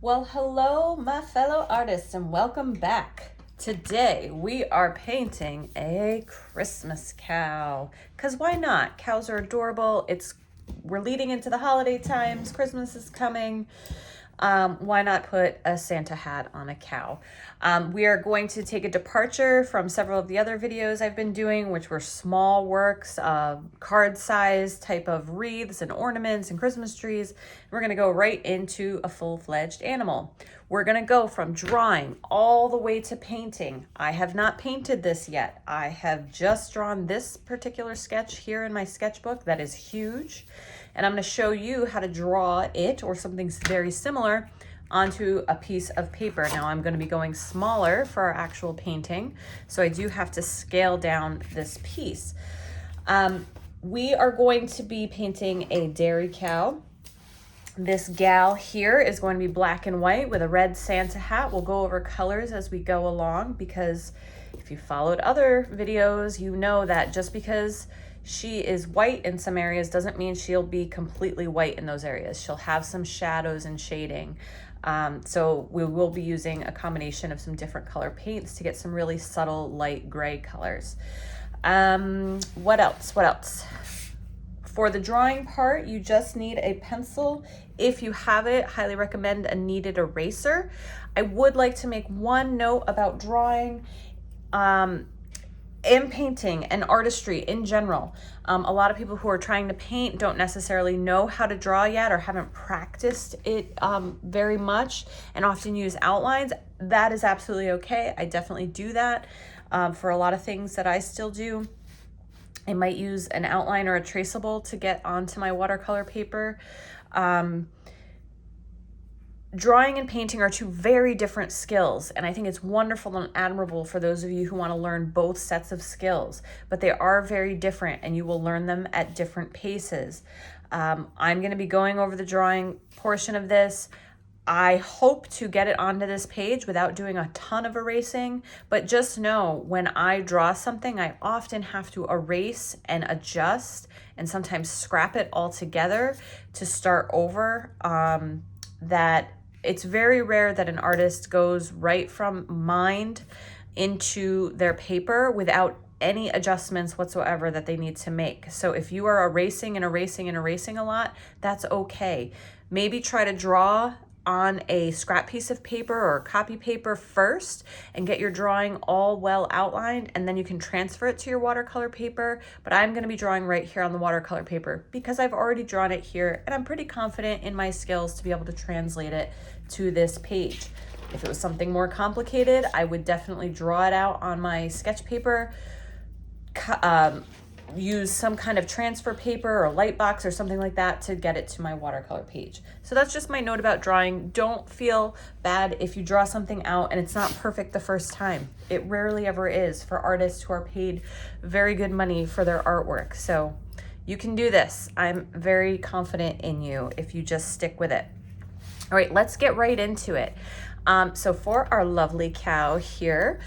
Well, hello, my fellow artists, and welcome back. Today, we are painting a Christmas cow. Because why not? Cows are adorable. We're leading into the holiday times. Christmas is coming. Why not put a Santa hat on a cow? We are going to take a departure from several of the other videos I've been doing, which were small works, card size type of wreaths and ornaments and Christmas trees. We're going to go right into a full-fledged animal. We're going to go from drawing all the way to painting. I have not painted this yet. I have just drawn this particular sketch here in my sketchbook that is huge. And I'm going to show you how to draw it or something very similar onto a piece of paper. Now I'm going to be going smaller for our actual painting, so I do have to scale down this piece. We are going to be painting a dairy cow. This gal here is going to be black and white with a red Santa hat. We'll go over colors as we go along, because if you followed other videos, you know that just because she is white in some areas doesn't mean she'll be completely white in those areas. She'll have some shadows and shading. So we will be using a combination of some different color paints to get some really subtle light gray colors. What else? For the drawing part, you just need a pencil. If you have it, highly recommend a kneaded eraser. I would like to make one note about drawing. And painting and artistry in general. A lot of people who are trying to paint don't necessarily know how to draw yet or haven't practiced it very much and often use outlines. That is absolutely okay. I definitely do that for a lot of things that I still do. I might use an outline or a traceable to get onto my watercolor paper. Drawing and painting are two very different skills, and I think it's wonderful and admirable for those of you who want to learn both sets of skills, but they are very different and you will learn them at different paces. I'm going to be going over the drawing portion of this. I hope to get it onto this page without doing a ton of erasing, but just know when I draw something, I often have to erase and adjust and sometimes scrap it all together to start over. That it's very rare that an artist goes right from mind into their paper without any adjustments whatsoever that they need to make. So if you are erasing and erasing and erasing a lot, that's okay. Maybe try to draw on a scrap piece of paper or copy paper first and get your drawing all well outlined, and then you can transfer it to your watercolor paper. But I'm going to be drawing right here on the watercolor paper because I've already drawn it here and I'm pretty confident in my skills to be able to translate it to this page. If it was something more complicated, I would definitely draw it out on my sketch paper, use some kind of transfer paper or light box or something like that to get it to my watercolor page. So that's just my note about drawing. Don't feel bad if you draw something out and it's not perfect the first time. It rarely ever is for artists who are paid very good money for their artwork. So you can do this. I'm very confident in you if you just stick with it. All right, let's get right into it. So for our lovely cow here,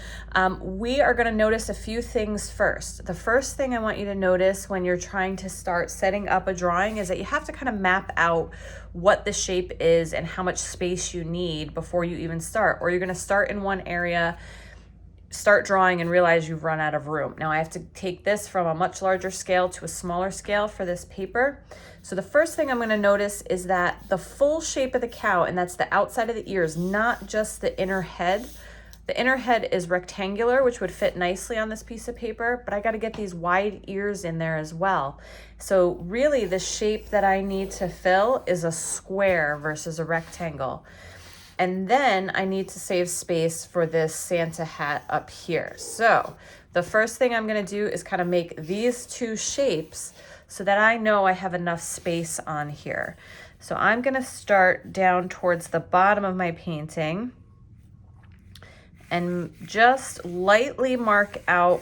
we are going to notice a few things first. The first thing I want you to notice when you're trying to start setting up a drawing is that you have to kind of map out what the shape is and how much space you need before you even start. Or you're going to start in one area, start drawing and realize you've run out of room. Now I have to take this from a much larger scale to a smaller scale for this paper. So the first thing I'm going to notice is that the full shape of the cow, and that's the outside of the ears, not just the inner head. The inner head is rectangular, which would fit nicely on this piece of paper, but I got to get these wide ears in there as well. So really the shape that I need to fill is a square versus a rectangle. And then I need to save space for this Santa hat up here. So the first thing I'm going to do is kind of make these two shapes so that I know I have enough space on here. So I'm going to start down towards the bottom of my painting and just lightly mark out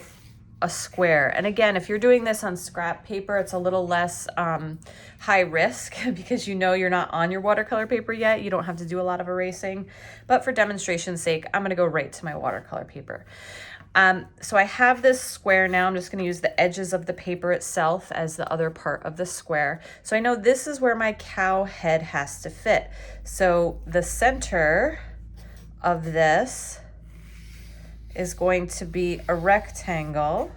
a square. And again, if you're doing this on scrap paper, it's a little less high risk because you know you're not on your watercolor paper yet. You don't have to do a lot of erasing. But for demonstration's sake, I'm going to go right to my watercolor paper. So I have this square now. I'm just going to use the edges of the paper itself as the other part of the square. So I know this is where my cow head has to fit. So the center of this is going to be a rectangle.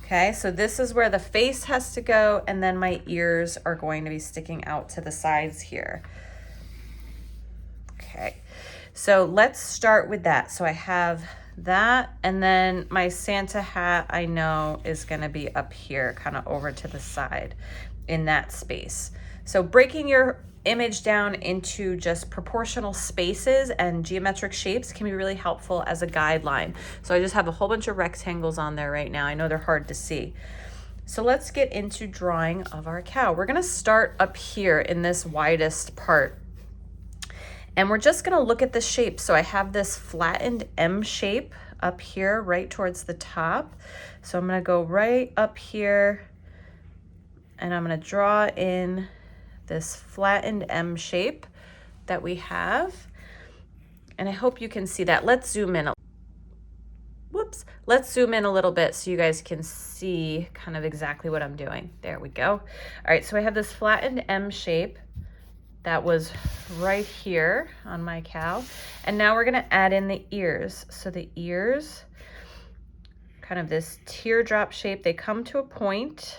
Okay, so this is where the face has to go, and then my ears are going to be sticking out to the sides here. Okay, so let's start with that. So I have that, and then my Santa hat I know is gonna be up here, kind of over to the side in that space. So breaking your image down into just proportional spaces and geometric shapes can be really helpful as a guideline. So I just have a whole bunch of rectangles on there right now. I know they're hard to see. So let's get into drawing of our cow. We're gonna start up here in this widest part. And we're just gonna look at the shape. So I have this flattened M shape up here, right towards the top. So I'm gonna go right up here and I'm gonna draw in this flattened M shape that we have. And I hope you can see that. Let's zoom in. Whoops. Let's zoom in a little bit so you guys can see kind of exactly what I'm doing. There we go. All right, so I have this flattened M shape that was right here on my cow. And now we're gonna add in the ears. So the ears, kind of this teardrop shape, they come to a point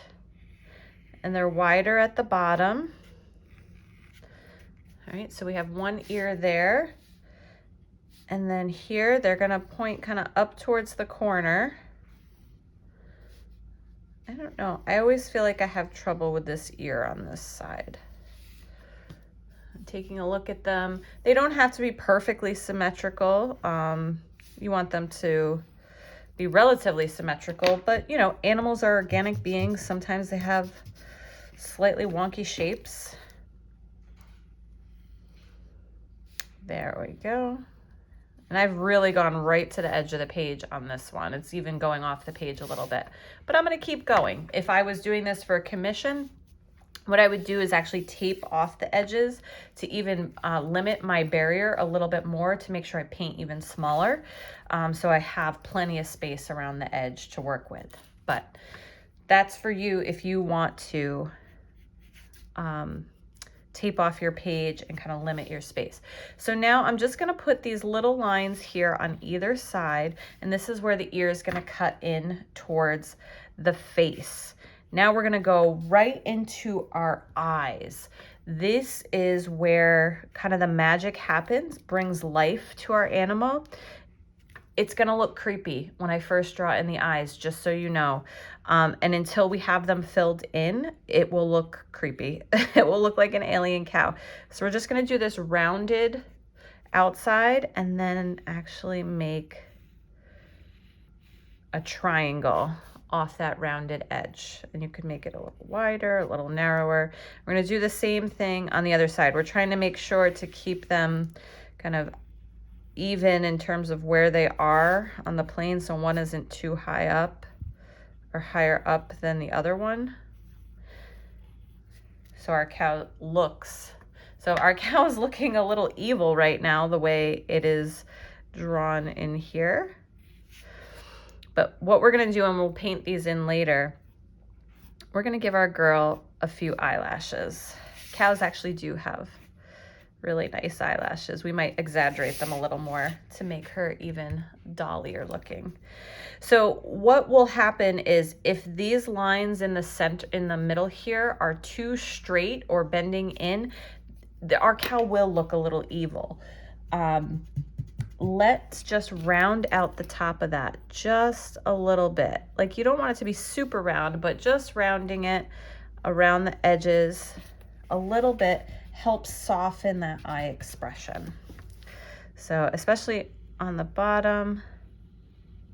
and they're wider at the bottom. All right, so we have one ear there. And then here, they're gonna point kind of up towards the corner. I don't know, I always feel like I have trouble with this ear on this side. I'm taking a look at them. They don't have to be perfectly symmetrical. You want them to be relatively symmetrical, but you know, animals are organic beings. Sometimes they have slightly wonky shapes. There we go. And I've really gone right to the edge of the page on this one. It's even going off the page a little bit, but I'm gonna keep going. If I was doing this for a commission, what I would do is actually tape off the edges to even limit my barrier a little bit more to make sure I paint even smaller. So I have plenty of space around the edge to work with. But that's for you if you want to tape off your page and kind of limit your space. So now I'm just gonna put these little lines here on either side, and this is where the ear is gonna cut in towards the face. Now we're gonna go right into our eyes. This is where kind of the magic happens, brings life to our animal. It's gonna look creepy when I first draw in the eyes, just so you know. And until we have them filled in, it will look creepy. It will look like an alien cow. So we're just gonna do this rounded outside and then actually make a triangle off that rounded edge. And you could make it a little wider, a little narrower. We're gonna do the same thing on the other side. We're trying to make sure to keep them kind of even in terms of where they are on the plane, so one isn't too high up or higher up than the other one. So our cow looks, so our cow is looking a little evil right now, the way it is drawn in here. But what we're gonna do, and we'll paint these in later, we're gonna give our girl a few eyelashes. Cows actually do have really nice eyelashes. We might exaggerate them a little more to make her even dollier looking. So what will happen is if these lines in the center, in the middle here, are too straight or bending in, our cow will look a little evil. Let's just round out the top of that just a little bit. Like, you don't want it to be super round, but just rounding it around the edges a little bit helps soften that eye expression. So especially on the bottom.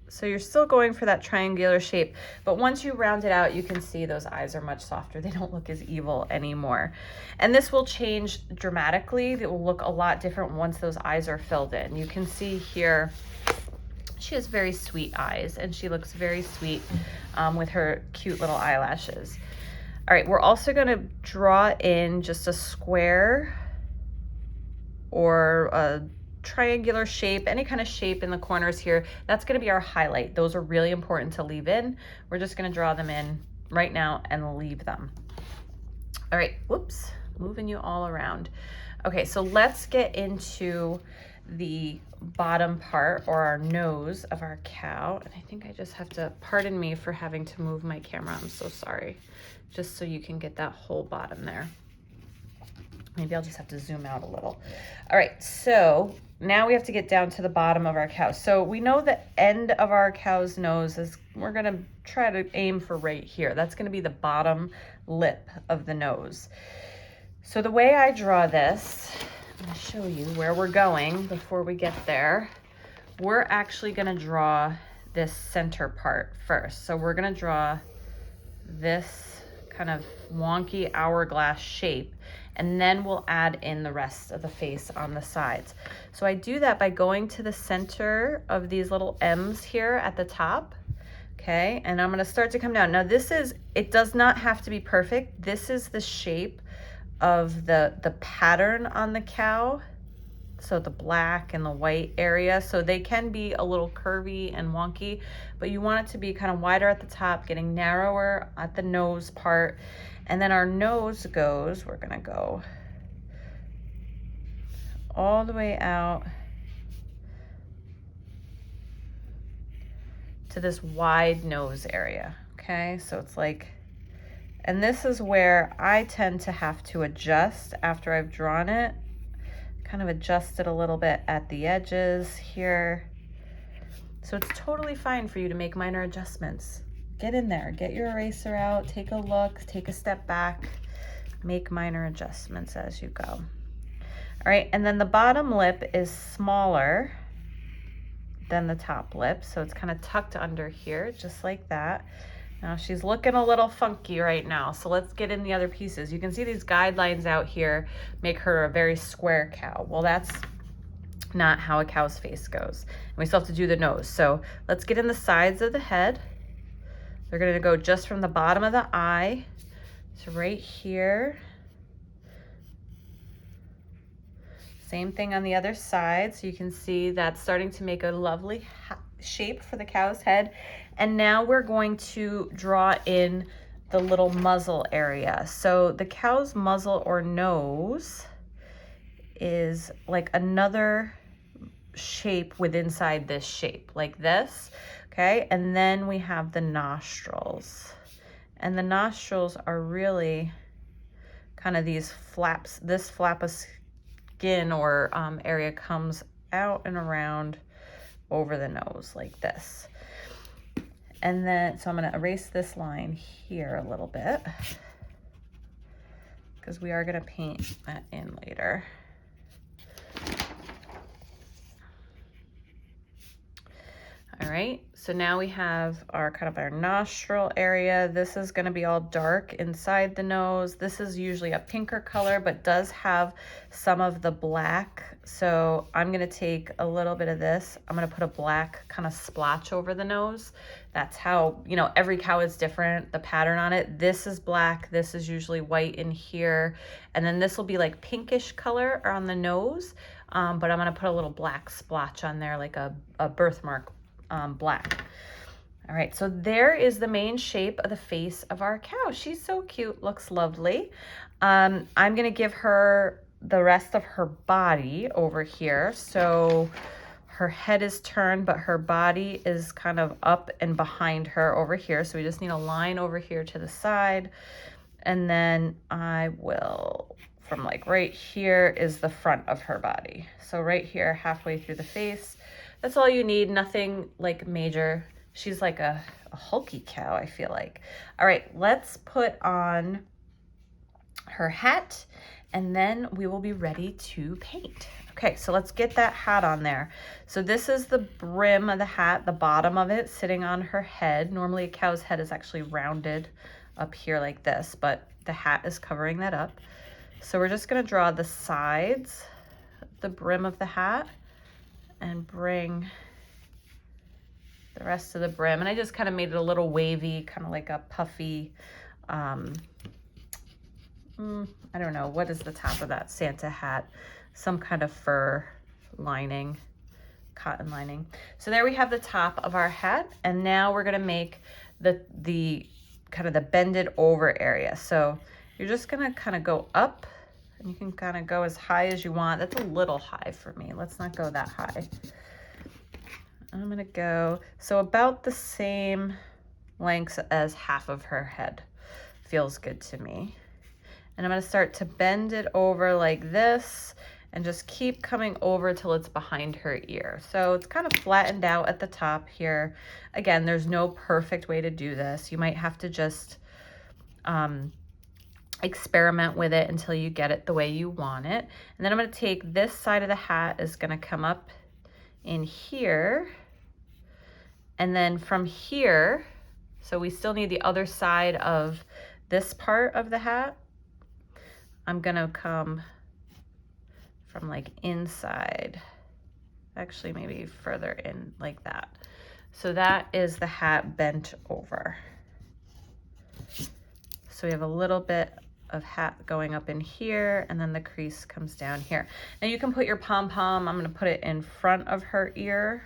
So you're still going for that triangular shape, but once you round it out, you can see those eyes are much softer. They don't look as evil anymore. And this will change dramatically. It will look a lot different once those eyes are filled in. You can see here, she has very sweet eyes and she looks very sweet with her cute little eyelashes. All right, we're also gonna draw in just a square or a triangular shape, any kind of shape in the corners here, that's gonna be our highlight. Those are really important to leave in. We're just gonna draw them in right now and leave them. All right, whoops, moving you all around. Okay, so let's get into the bottom part, or our nose of our cow. And I think I just have to, pardon me for having to move my camera, I'm so sorry. Just so you can get that whole bottom there. Maybe I'll just have to zoom out a little. All right, so now we have to get down to the bottom of our cow. So we know the end of our cow's nose is, we're gonna try to aim for right here. That's gonna be the bottom lip of the nose. So the way I draw this, I'm gonna show you where we're going before we get there. We're actually gonna draw this center part first. So we're gonna draw this kind of wonky hourglass shape, and then we'll add in the rest of the face on the sides. So I do that by going to the center of these little M's here at the top, okay? And I'm gonna start to come down. Now this is, it does not have to be perfect. This is the shape of the pattern on the cow. So the black and the white area, so they can be a little curvy and wonky, but you want it to be kind of wider at the top, getting narrower at the nose part. And then our nose goes, we're gonna go all the way out to this wide nose area, okay? So it's like, and this is where I tend to have to adjust after I've drawn it. Kind of adjust it a little bit at the edges here. So it's totally fine for you to make minor adjustments. Get in there, get your eraser out, take a look, take a step back, make minor adjustments as you go. All right, and then the bottom lip is smaller than the top lip, so it's kind of tucked under here, just like that. Now she's looking a little funky right now, so let's get in the other pieces. You can see these guidelines out here make her a very square cow. Well, that's not how a cow's face goes. And we still have to do the nose. So let's get in the sides of the head. They're gonna go just from the bottom of the eye to right here. Same thing on the other side. So you can see that's starting to make a lovely shape for the cow's head. And now we're going to draw in the little muzzle area. So the cow's muzzle or nose is like another shape within inside this shape, like this, okay? And then we have the nostrils. And the nostrils are really kind of these flaps. This flap of skin or area comes out and around over the nose like this. And then, so I'm gonna erase this line here a little bit because we are gonna paint that in later. All right, so now we have our kind of our nostril area. This is gonna be all dark inside the nose. This is usually a pinker color, but does have some of the black. So I'm gonna take a little bit of this. I'm gonna put a black kind of splotch over the nose. That's how, you know, every cow is different, the pattern on it. This is black, this is usually white in here. And then this will be like pinkish color on the nose, but I'm gonna put a little black splotch on there, like a birthmark black. All right, so there is the main shape of the face of our cow. She's so cute, looks lovely. I'm gonna give her the rest of her body over here. So her head is turned, but her body is kind of up and behind her over here. So we just need a line over here to the side. And then I will, from like right here is the front of her body. So right here, halfway through the face. That's all you need, nothing like major. She's like a hulky cow, I feel like. All right, let's put on her hat and then we will be ready to paint. Okay, so let's get that hat on there. So this is the brim of the hat, the bottom of it sitting on her head. Normally a cow's head is actually rounded up here like this, but the hat is covering that up. So we're just gonna draw the sides, the brim of the hat, and bring the rest of the brim. And I just kind of made it a little wavy, kind of like a puffy, I don't know, what is the top of that Santa hat? Some kind of fur lining, cotton lining. So there we have the top of our hat, and now we're gonna make the kind of the bended over area. So you're just gonna kind of go up, and you can kind of go as high as you want. That's a little high for me. Let's not go that high. I'm gonna go, so about the same length as half of her head. Feels good to me. And I'm gonna start to bend it over like this and just keep coming over till it's behind her ear. So it's kind of flattened out at the top here. Again, there's no perfect way to do this. You might have to just experiment with it until you get it the way you want it. And then I'm gonna take this side of the hat is gonna come up in here. And then from here, so we still need the other side of this part of the hat. I'm gonna come from like inside, actually maybe further in like that. So that is the hat bent over. So we have a little bit of hat going up in here, and then the crease comes down here. Now you can put your pom-pom, I'm gonna put it in front of her ear.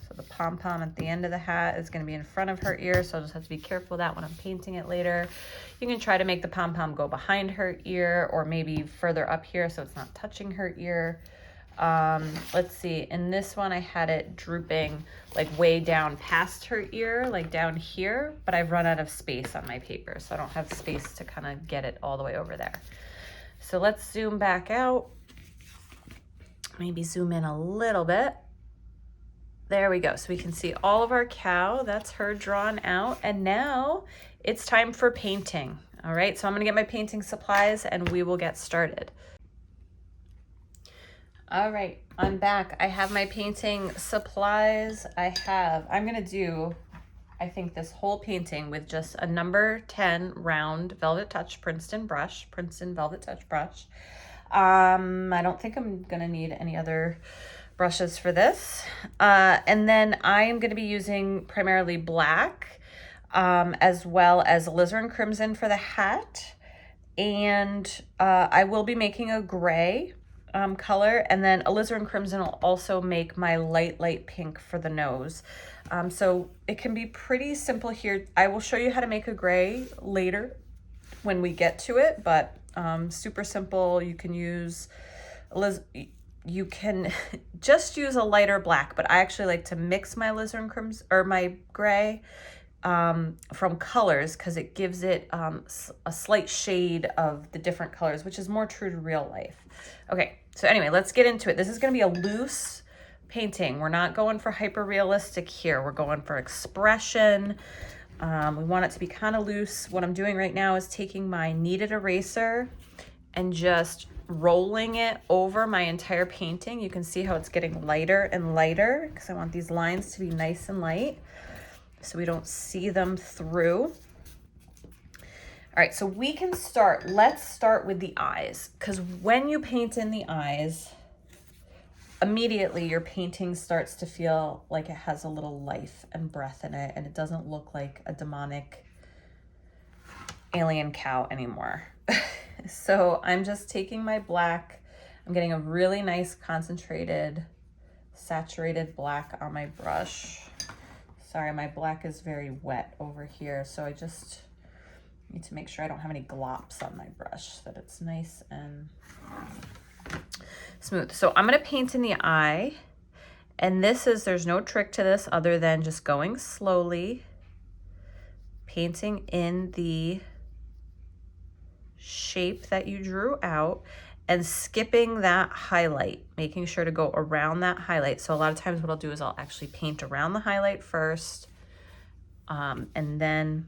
So the pom-pom at the end of the hat is gonna be in front of her ear, so I'll just have to be careful of that when I'm painting it later. You can try to make the pom-pom go behind her ear, or maybe further up here so it's not touching her ear. Let's see, in this one I had it drooping like way down past her ear, like down here, but I've run out of space on my paper, so I don't have space to kind of get it all the way over there. So let's zoom back out, maybe zoom in a little bit. There we go. So we can see all of our cow. That's her drawn out. And now it's time for painting. All right, so I'm gonna get my painting supplies and we will get started. All right, I'm back. I have my painting supplies. I'm gonna do, I think, this whole painting with just a number 10 round Velvet Touch Princeton Velvet Touch brush. I don't think I'm gonna need any other brushes for this. And then I am going to be using primarily black, as well as alizarin crimson for the hat. And I will be making a gray color, and then alizarin crimson will also make my light pink for the nose. So it can be pretty simple here. I will show you how to make a gray later when we get to it, but super simple. You can use you can just use a lighter black, but I actually like to mix my alizarin crimson or my gray from colors, because it gives it a slight shade of the different colors, which is more true to real life. Okay, so anyway, let's get into it. This is going to be a loose painting. We're not going for hyper realistic here. We're going for expression. We want it to be kind of loose. What I'm doing right now is taking my kneaded eraser and just rolling it over my entire painting. You can see how it's getting lighter and lighter, because I want these lines to be nice and light so we don't see them through. All right, so we can start. Let's start with the eyes, because when you paint in the eyes, immediately your painting starts to feel like it has a little life and breath in it, and it doesn't look like a demonic alien cow anymore. So I'm just taking my black, I'm getting a really nice concentrated, saturated black on my brush. Sorry, my black is very wet over here, so I just need to make sure I don't have any glops on my brush, that it's nice and smooth. So I'm gonna paint in the eye, and there's no trick to this other than just going slowly, painting in the shape that you drew out and skipping that highlight, making sure to go around that highlight. So a lot of times what I'll do is I'll actually paint around the highlight first, and then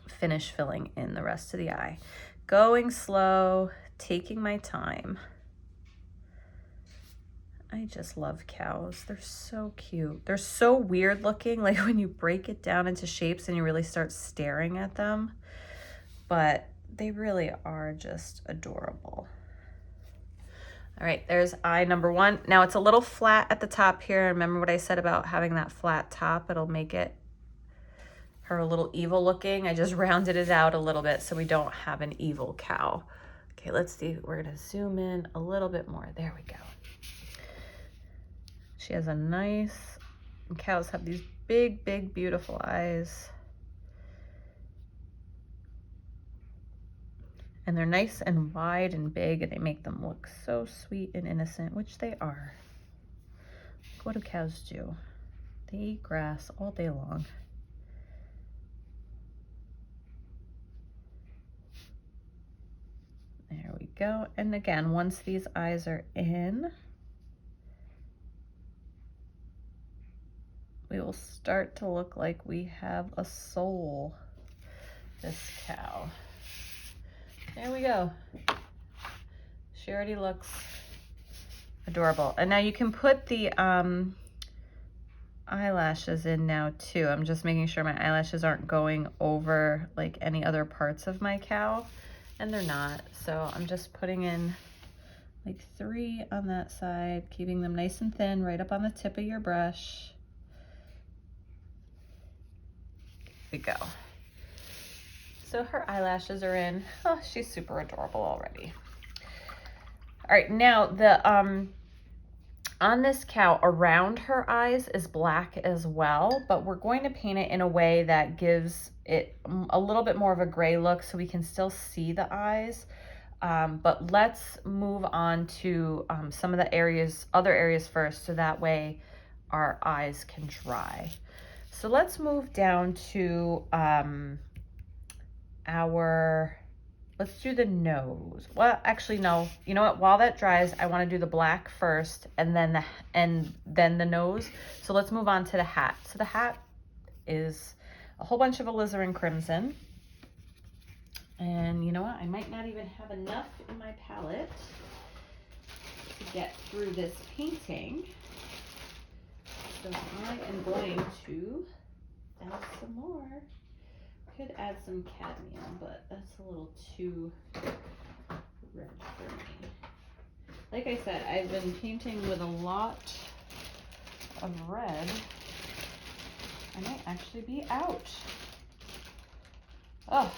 finish filling in the rest of the eye. Going slow, taking my time. I just love cows. They're so cute. They're so weird looking, like when you break it down into shapes and you really start staring at them. But they really are just adorable. All right, there's eye number one. Now it's a little flat at the top here. Remember what I said about having that flat top? It'll make her a little evil looking. I just rounded it out a little bit so we don't have an evil cow Okay, let's see. We're gonna zoom in a little bit more. There we go. She has a nice, cows have these big, big, beautiful eyes. And they're nice and wide and big, and they make them look so sweet and innocent, which they are. What do cows do? They eat grass all day long. There we go. And again, once these eyes are in, we will start to look like we have a soul, this cow. There we go. She already looks adorable. And now you can put the eyelashes in now too. I'm just making sure my eyelashes aren't going over like any other parts of my cow, and they're not. So I'm just putting in like 3 on that side, keeping them nice and thin right up on the tip of your brush. There we go. So her eyelashes are in. Oh, she's super adorable already. All right, now the on this cow, around her eyes is black as well, but we're going to paint it in a way that gives it a little bit more of a gray look so we can still see the eyes. But let's move on to some of the other areas first, so that way our eyes can dry. So let's move down to let's do the nose. Well, actually, no. You know what? While that dries, I want to do the black first, and then the nose. So let's move on to the hat. So the hat is a whole bunch of alizarin crimson. And you know what? I might not even have enough in my palette to get through this painting. So I am going to add some more. Could add some cadmium, but that's a little too red for me. Like I said, I've been painting with a lot of red. I might actually be out. Oh,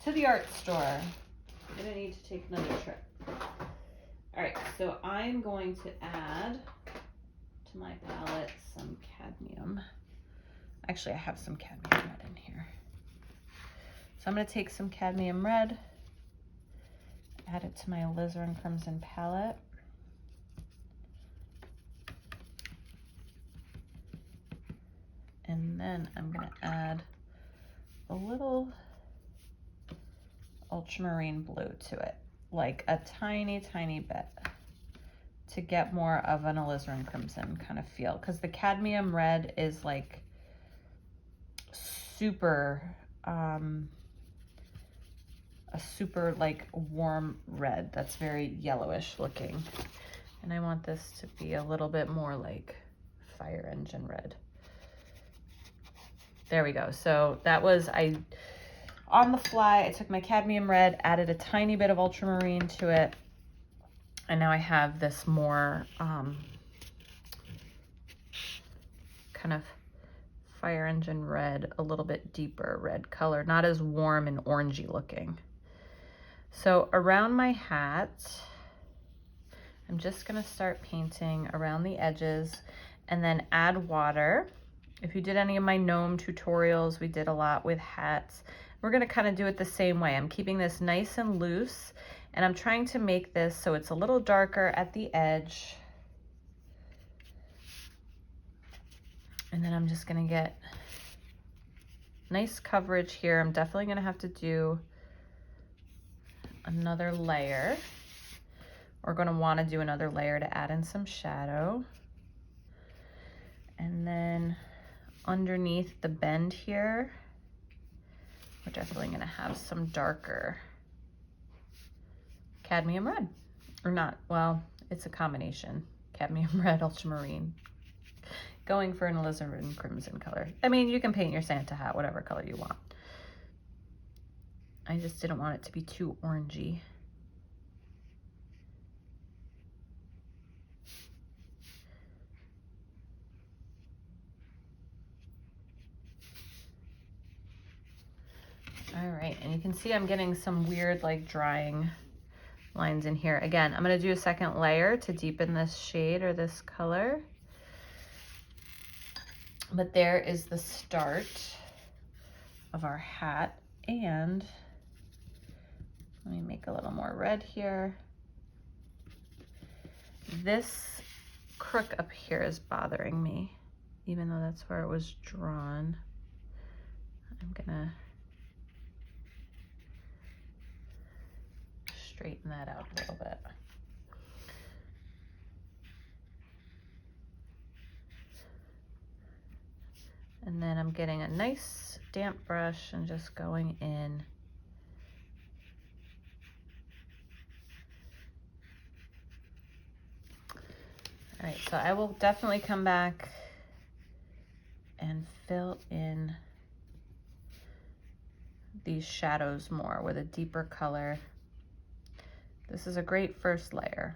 to the art store. I'm gonna need to take another trip. All right, so I'm going to add to my palette some cadmium. Actually, I have some cadmium red in here. So I'm going to take some cadmium red, add it to my alizarin crimson palette. And then I'm going to add a little ultramarine blue to it, like a tiny, tiny bit, to get more of an alizarin crimson kind of feel. Because the cadmium red is like super, a super like warm red that's very yellowish looking, and I want this to be a little bit more like fire engine red. There we go. So that was, on the fly, I took my cadmium red, added a tiny bit of ultramarine to it, and now I have this more kind of fire engine red, a little bit deeper red color, not as warm and orangey looking. So around my hat, I'm just gonna start painting around the edges and then add water. If you did any of my gnome tutorials, we did a lot with hats. We're gonna kind of do it the same way. I'm keeping this nice and loose, and I'm trying to make this so it's a little darker at the edge. And then I'm just gonna get nice coverage here. I'm definitely gonna have to do another layer. We're going to want to do another layer to add in some shadow. And then underneath the bend here, we're definitely going to have some darker cadmium red. Or not, well, it's a combination. Cadmium red, ultramarine. Going for an alizarin crimson color. I mean, you can paint your Santa hat whatever color you want. I just didn't want it to be too orangey. All right, and you can see I'm getting some weird like drying lines in here. Again, I'm gonna do a second layer to deepen this shade or this color. But there is the start of our hat. And let me make a little more red here. This crook up here is bothering me, even though that's where it was drawn. I'm gonna straighten that out a little bit. And then I'm getting a nice damp brush and just going in. All right, so I will definitely come back and fill in these shadows more with a deeper color. This is a great first layer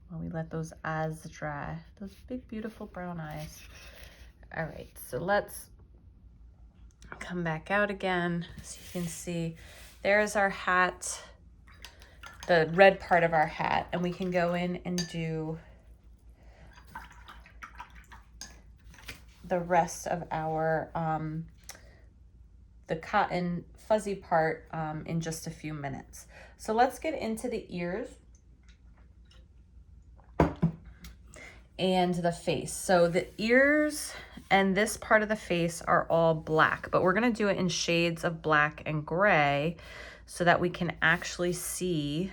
while we let those eyes dry, those big, beautiful brown eyes. All right, so let's come back out again. So you can see there's our hat, the red part of our hat, and we can go in and do the rest of our, the cotton fuzzy part in just a few minutes. So let's get into the ears and the face. So the ears and this part of the face are all black, but we're gonna do it in shades of black and gray so that we can actually see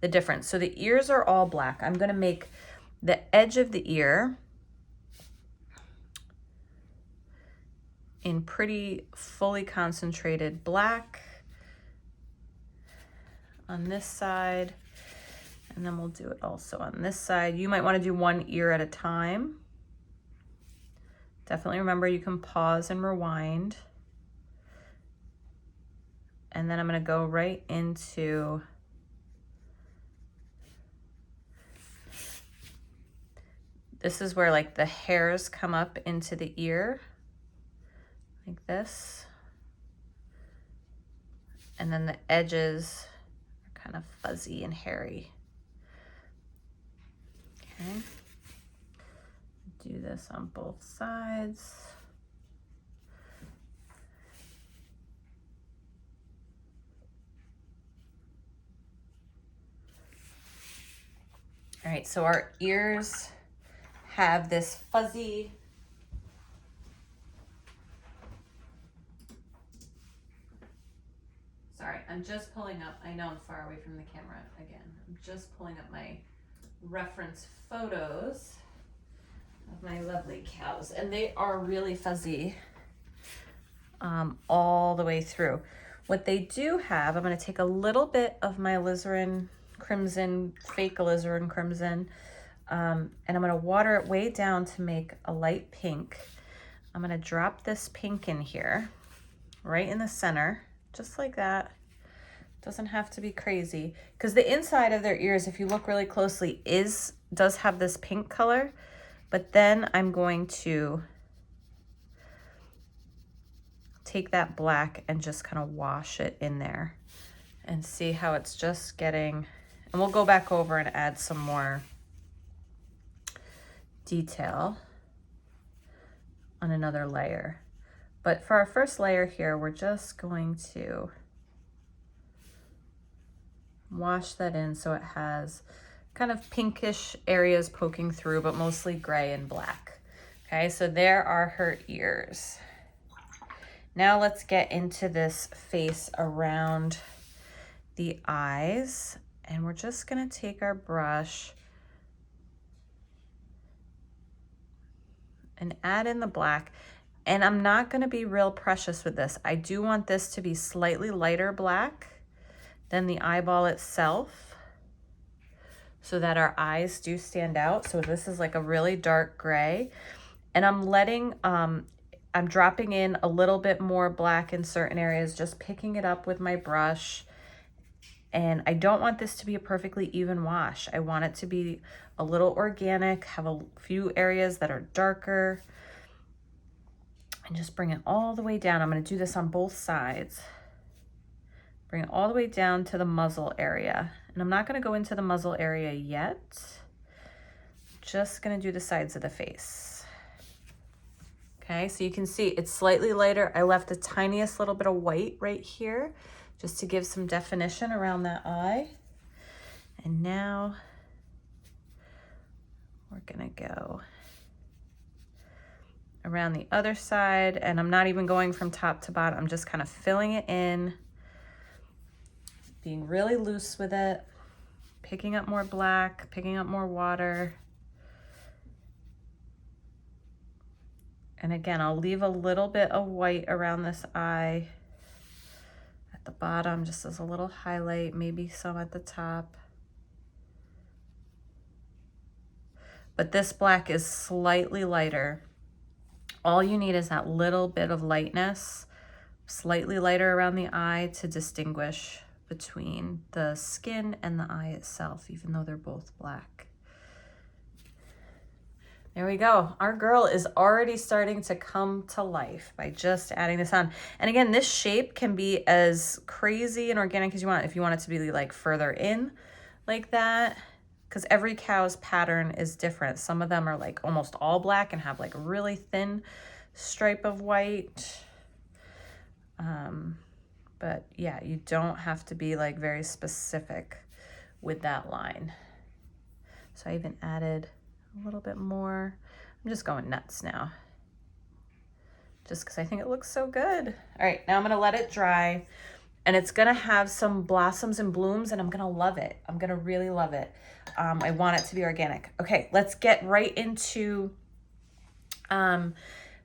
the difference. So the ears are all black. I'm gonna make the edge of the ear in pretty fully concentrated black on this side, and then we'll do it also on this side. You might want to do one ear at a time. Definitely remember you can pause and rewind. And then I'm going to go right into this is where like the hairs come up into the ear like this, and then the edges are kind of fuzzy and hairy. Okay, do this on both sides. All right, so our ears have this fuzzy sorry, I'm just pulling up, I know I'm far away from the camera again. I'm just pulling up my reference photos of my lovely cows, and they are really fuzzy all the way through. What they do have, I'm going to take a little bit of my alizarin crimson, fake alizarin crimson, and I'm going to water it way down to make a light pink. I'm going to drop this pink in here, right in the center, just like that. Doesn't have to be crazy, because the inside of their ears, if you look really closely, does have this pink color. But then I'm going to take that black and just kind of wash it in there and see how it's just getting, and we'll go back over and add some more detail on another layer. But for our first layer here, we're just going to wash that in so it has kind of pinkish areas poking through, but mostly gray and black. Okay, so there are her ears. Now let's get into this face around the eyes, and we're just gonna take our brush and add in the black. And I'm not gonna be real precious with this. I do want this to be slightly lighter black than the eyeball itself, so that our eyes do stand out. So this is like a really dark gray, and I'm dropping in a little bit more black in certain areas, just picking it up with my brush. And I don't want this to be a perfectly even wash. I want it to be a little organic, have a few areas that are darker, and just bring it all the way down. I'm gonna do this on both sides. Bring it all the way down to the muzzle area. And I'm not gonna go into the muzzle area yet. Just gonna do the sides of the face. Okay, so you can see it's slightly lighter. I left the tiniest little bit of white right here just to give some definition around that eye. And now we're gonna go around the other side, and I'm not even going from top to bottom. I'm just kind of filling it in, being really loose with it, picking up more black, picking up more water. And again, I'll leave a little bit of white around this eye at the bottom, just as a little highlight, maybe some at the top. But this black is slightly lighter. All you need is that little bit of lightness, slightly lighter around the eye to distinguish between the skin and the eye itself, even though they're both black. There we go. Our girl is already starting to come to life by just adding this on. And again, this shape can be as crazy and organic as you want. If you want it to be like further in like that, because every cow's pattern is different. Some of them are like almost all black and have like a really thin stripe of white. But yeah, you don't have to be like very specific with that line. So I even added a little bit more. I'm just going nuts now, just because I think it looks so good. All right, now I'm gonna let it dry, and it's gonna have some blossoms and blooms, and I'm gonna love it. I'm gonna really love it. I want it to be organic. Okay, let's get right into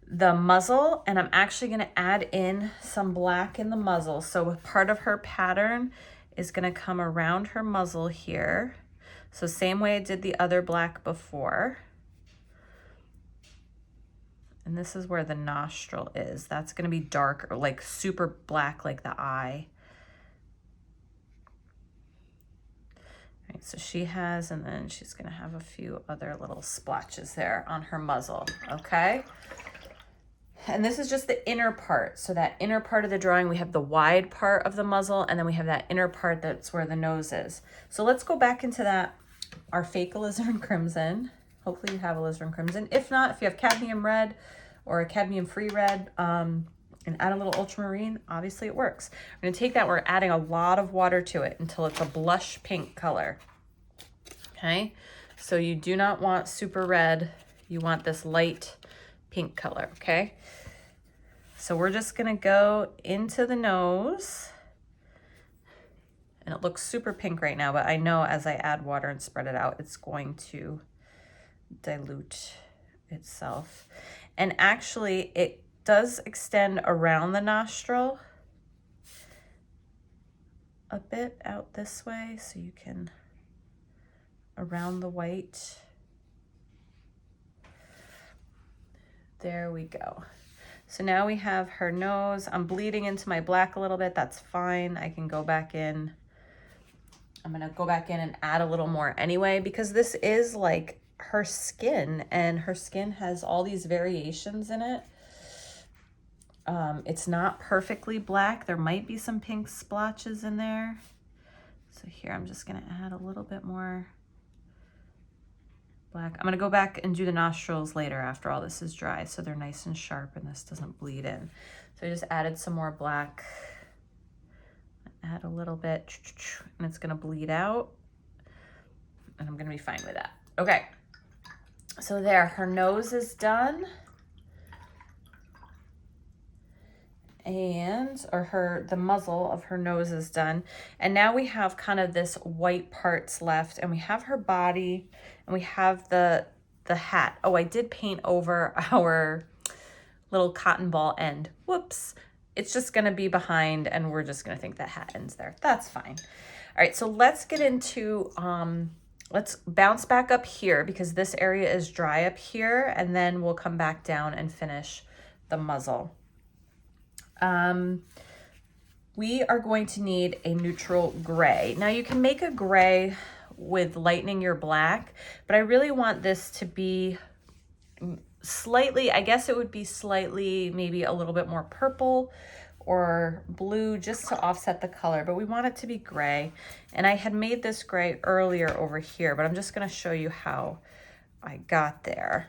the muzzle, and I'm actually gonna add in some black in the muzzle. So part of her pattern is gonna come around her muzzle here. So same way I did the other black before. And this is where the nostril is. That's gonna be dark, or like super black like the eye. All right, so she has, and then she's gonna have a few other little splotches there on her muzzle, okay? And this is just the inner part. So that inner part of the drawing, we have the wide part of the muzzle, and then we have that inner part that's where the nose is. So let's go back into that, our fake alizarin crimson. Hopefully you have alizarin crimson. If not, if you have cadmium red or a cadmium free red, and add a little ultramarine, obviously it works. We're gonna take that, we're adding a lot of water to it until it's a blush pink color, okay? So you do not want super red, you want this light pink color, okay? So we're just gonna go into the nose, and it looks super pink right now, but I know as I add water and spread it out, it's going to dilute itself. And actually it does extend around the nostril a bit out this way, so you can, around the white. There we go. So now we have her nose. I'm bleeding into my black a little bit. That's fine. I can go back in. I'm gonna go back in and add a little more anyway, because this is like her skin, and her skin has all these variations in it. It's not perfectly black. There might be some pink splotches in there. So here, I'm just gonna add a little bit more black. I'm gonna go back and do the nostrils later after all this is dry, so they're nice and sharp and this doesn't bleed in. So I just added some more black. Add a little bit, and it's gonna bleed out, and I'm gonna be fine with that. Okay, so there, her nose is done. The muzzle of her nose is done. And now we have kind of this white parts left, and we have her body, and we have the hat. Oh, I did paint over our little cotton ball end. Whoops. It's just gonna be behind, and we're just gonna think that hat ends there. That's fine. All right, so let's get into, let's bounce back up here because this area is dry up here, and then we'll come back down and finish the muzzle. We are going to need a neutral gray. Now you can make a gray with lightening your black, but I really want this to be slightly, I guess it would be slightly, maybe a little bit more purple or blue just to offset the color, but we want it to be gray. And I had made this gray earlier over here, but I'm just gonna show you how I got there.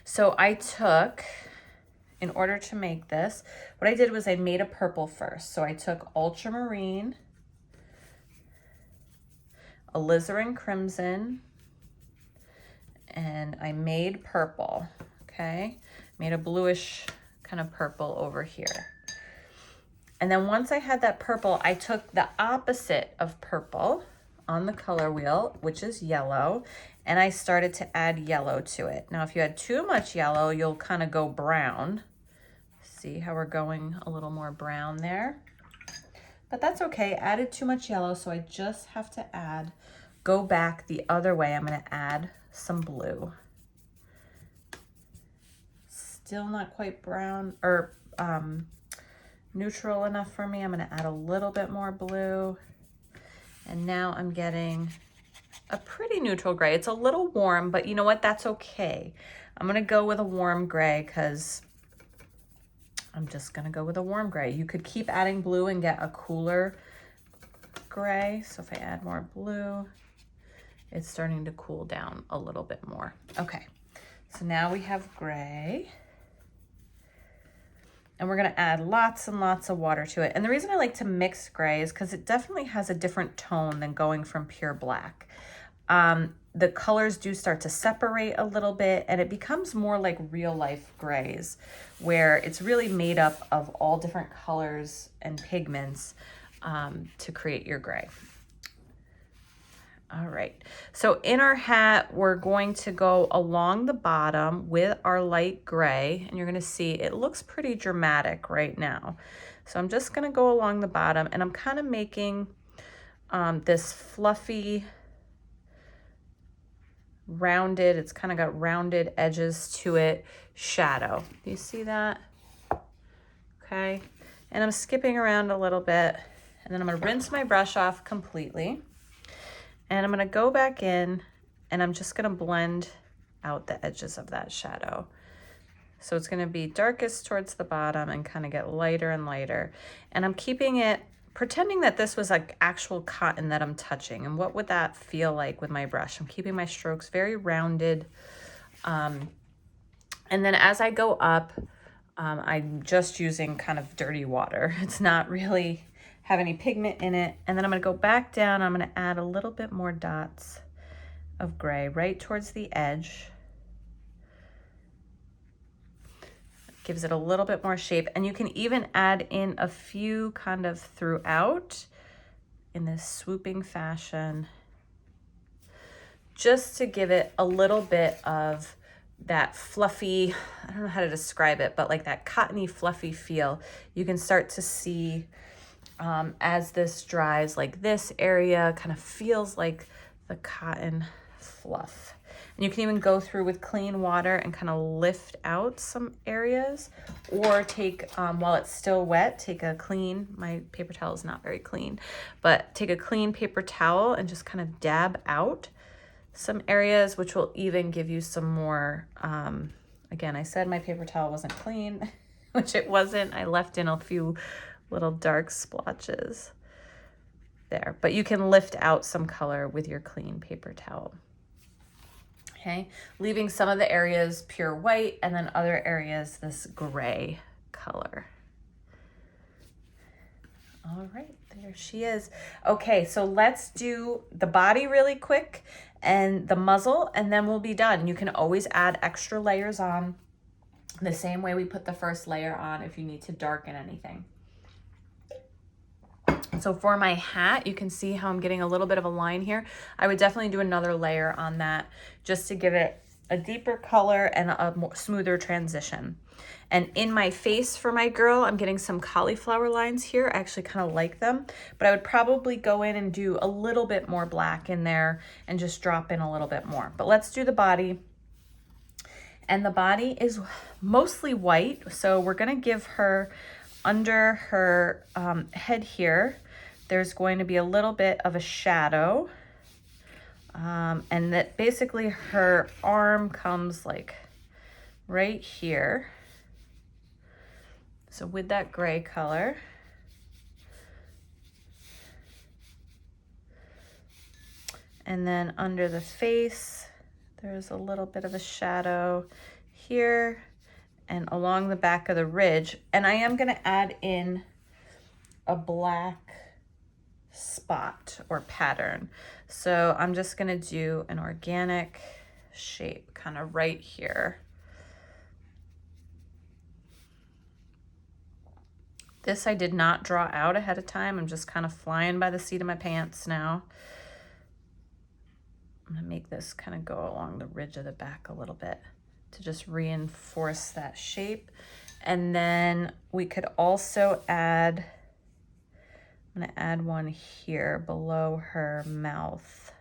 So I took, in order to make this, what I did was I made a purple first. So I took ultramarine, alizarin crimson, and I made purple, okay? Made a bluish kind of purple over here. And then once I had that purple, I took the opposite of purple on the color wheel, which is yellow, and I started to add yellow to it. Now, if you add too much yellow, you'll kind of go brown. See how we're going a little more brown there? But that's okay. I added too much yellow, so I just have to go back the other way. I'm gonna add some blue. Still not quite brown or neutral enough for me. I'm gonna add a little bit more blue. And now I'm getting a pretty neutral gray. It's a little warm, but you know what? That's okay. I'm gonna go with a warm gray because I'm just gonna go with a warm gray. You could keep adding blue and get a cooler gray. So if I add more blue, it's starting to cool down a little bit more. Okay, so now we have gray. And we're gonna add lots and lots of water to it. And the reason I like to mix gray is because it definitely has a different tone than going from pure black. The colors do start to separate a little bit and it becomes more like real life grays where it's really made up of all different colors and pigments to create your gray. All right, so in our hat, we're going to go along the bottom with our light gray, and you're gonna see it looks pretty dramatic right now. So I'm just gonna go along the bottom, and I'm kind of making this fluffy, rounded, it's kind of got rounded edges to it, shadow. Do you see that? Okay, and I'm skipping around a little bit, and then I'm gonna rinse my brush off completely. And I'm gonna go back in and I'm just gonna blend out the edges of that shadow. So it's gonna be darkest towards the bottom and kind of get lighter and lighter. And I'm keeping it, pretending that this was like actual cotton that I'm touching. And what would that feel like with my brush? I'm keeping my strokes very rounded. And then as I go up, I'm just using kind of dirty water. It's not really have any pigment in it. And then I'm gonna go back down. I'm gonna add a little bit more dots of gray right towards the edge. Gives it a little bit more shape. And you can even add in a few kind of throughout in this swooping fashion, just to give it a little bit of that fluffy, I don't know how to describe it, but like that cottony fluffy feel. You can start to see as this dries, like this area kind of feels like the cotton fluff. And you can even go through with clean water and kind of lift out some areas, or take, while it's still wet, take a clean, my paper towel is not very clean, but take a clean paper towel and just kind of dab out some areas, which will even give you some more, again, I said my paper towel wasn't clean, which it wasn't. I left in a few little dark splotches there, but you can lift out some color with your clean paper towel. Okay, leaving some of the areas pure white and then other areas this gray color. All right, there she is. Okay, so let's do the body really quick and the muzzle, and then we'll be done. You can always add extra layers on the same way we put the first layer on if you need to darken anything. So for my hat, you can see how I'm getting a little bit of a line here. I would definitely do another layer on that just to give it a deeper color and a more smoother transition. And in my face for my girl, I'm getting some cauliflower lines here. I actually kind of like them, but I would probably go in and do a little bit more black in there and just drop in a little bit more. But let's do the body. And the body is mostly white. So we're gonna give her, under her head here, there's going to be a little bit of a shadow. And that basically her arm comes like right here. So with that gray color, and then under the face, there's a little bit of a shadow here and along the back of the ridge. And I am gonna add in a black spot or pattern. So I'm just gonna do an organic shape kind of right here. This I did not draw out ahead of time. I'm just kind of flying by the seat of my pants now. I'm gonna make this kind of go along the ridge of the back a little bit to just reinforce that shape. And then we could also add, I'm gonna add one here below her mouth,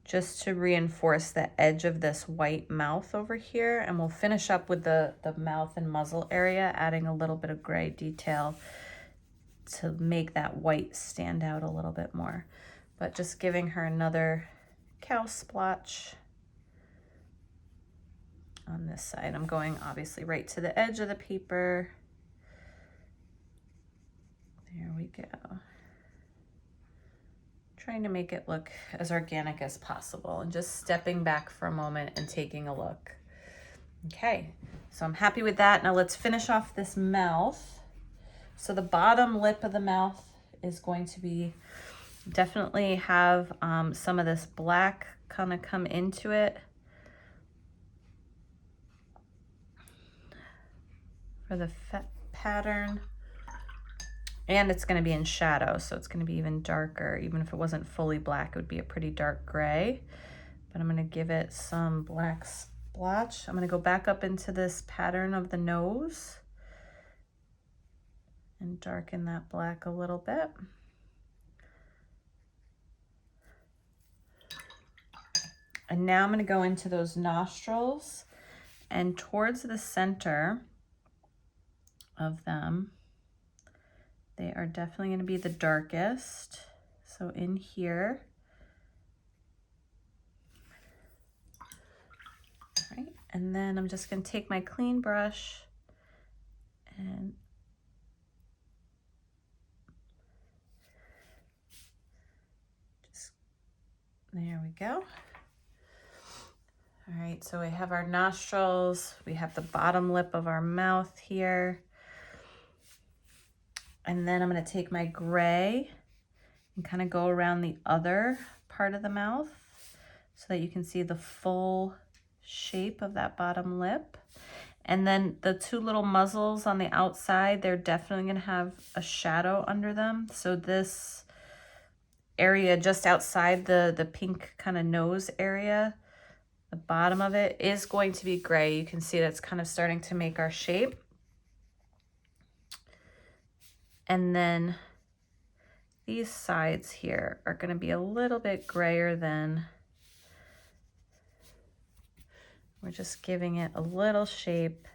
just to reinforce the edge of this white mouth over here. And we'll finish up with the mouth and muzzle area, adding a little bit of gray detail to make that white stand out a little bit more. But just giving her another cow splotch on this side. I'm going obviously right to the edge of the paper. There we go. Trying to make it look as organic as possible and just stepping back for a moment and taking a look. Okay, so I'm happy with that. Now let's finish off this mouth. So the bottom lip of the mouth is going to be definitely have some of this black kind of come into it for the pattern. And it's going to be in shadow, so it's going to be even darker. Even if it wasn't fully black, it would be a pretty dark gray. But I'm going to give it some black splotch. I'm going to go back up into this pattern of the nose and darken that black a little bit. And now I'm going to go into those nostrils, and towards the center of them, they are definitely going to be the darkest. So in here, right? And then I'm just going to take my clean brush and just, there we go. All right, so we have our nostrils, we have the bottom lip of our mouth here. And then I'm going to take my gray and kind of go around the other part of the mouth so that you can see the full shape of that bottom lip. And then the two little muzzles on the outside, they're definitely going to have a shadow under them. So this area just outside the pink kind of nose area, the bottom of it is going to be gray. You can see that's kind of starting to make our shape. And then these sides here are going to be a little bit grayer than, we're just giving it a little shape.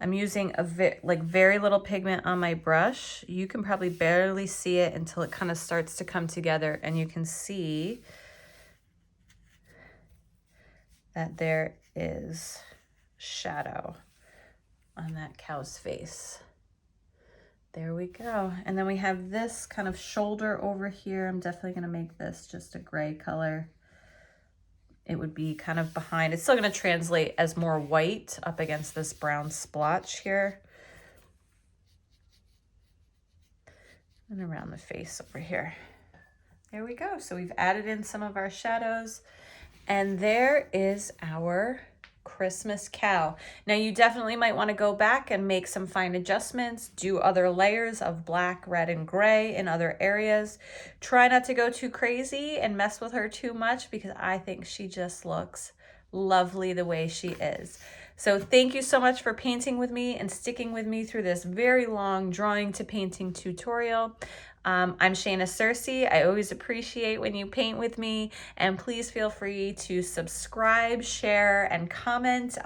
I'm using a very little pigment on my brush. You can probably barely see it until it kind of starts to come together, and you can see that there is shadow on that cow's face. There we go. And then we have this kind of shoulder over here. I'm definitely going to make this just a gray color. It would be kind of behind. It's still going to translate as more white up against this brown splotch here. And around the face over here. There we go. So we've added in some of our shadows. And there is our Christmas cow. Now you definitely might want to go back and make some fine adjustments, do other layers of black, red, and gray in other areas. Try not to go too crazy and mess with her too much, because I think she just looks lovely the way she is. So thank you so much for painting with me and sticking with me through this very long drawing to painting tutorial. I'm Shayna Cersei. I always appreciate when you paint with me, and please feel free to subscribe, share, and comment.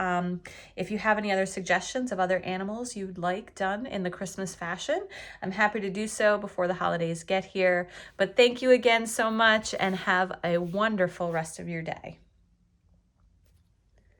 If you have any other suggestions of other animals you'd like done in the Christmas fashion, I'm happy to do so before the holidays get here. But thank you again so much, and have a wonderful rest of your day.